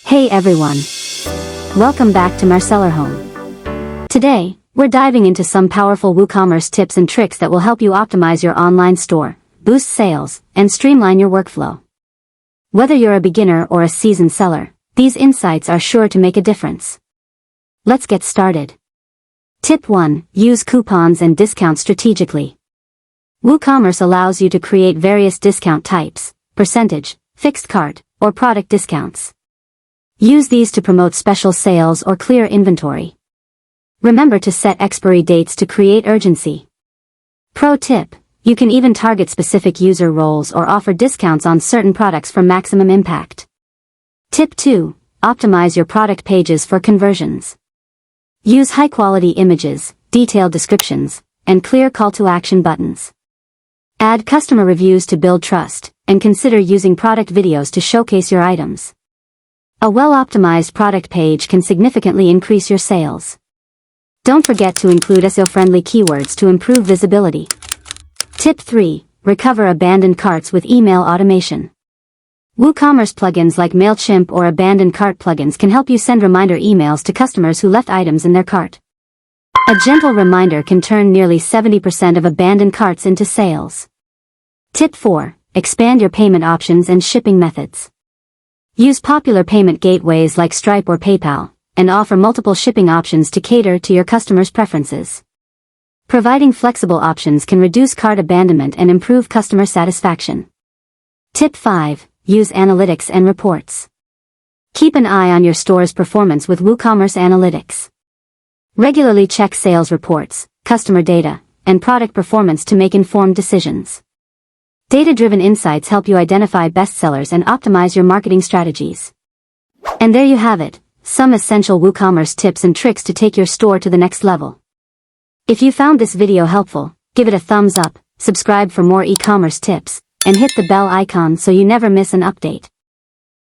Hey everyone! Welcome back to Marceller Home. Today, we're diving into some powerful Woocommerce tips and tricks that will help you optimize your online store, boost sales, and streamline your workflow. Whether you're a beginner or a seasoned seller, these insights are sure to make a difference. Let's get started. Tip 1. Use coupons and discounts strategically. Woocommerce allows you to create various discount types, percentage, fixed cart, or product discounts. Use these to promote special sales or clear inventory. Remember to set expiry dates to create urgency. Pro tip: you can even target specific user roles or offer discounts on certain products for maximum impact. Tip 2. Optimize your product pages for conversions. Use high-quality images, detailed descriptions, and clear call-to-action buttons. Add customer reviews to build trust, and consider using product videos to showcase your items. A well-optimized product page can significantly increase your sales. Don't forget to include SEO-friendly keywords to improve visibility. Tip 3. Recover abandoned carts with email automation. Woocommerce plugins like Mailchimp or abandoned cart plugins can help you send reminder emails to customers who left items in their cart. A gentle reminder can turn nearly 70% of abandoned carts into sales. Tip 4. Expand your payment options and shipping methods. Use popular payment gateways like Stripe or PayPal, and offer multiple shipping options to cater to your customers' preferences. Providing flexible options can reduce cart abandonment and improve customer satisfaction. Tip 5. Use analytics and reports. Keep an eye on your store's performance with Woocommerce Analytics. Regularly check sales reports, customer data, and product performance to make informed decisions. Data-driven insights help you identify bestsellers and optimize your marketing strategies. And there you have it, some essential Woocommerce tips and tricks to take your store to the next level. If you found this video helpful, give it a thumbs up, subscribe for more e-commerce tips, and hit the bell icon so you never miss an update.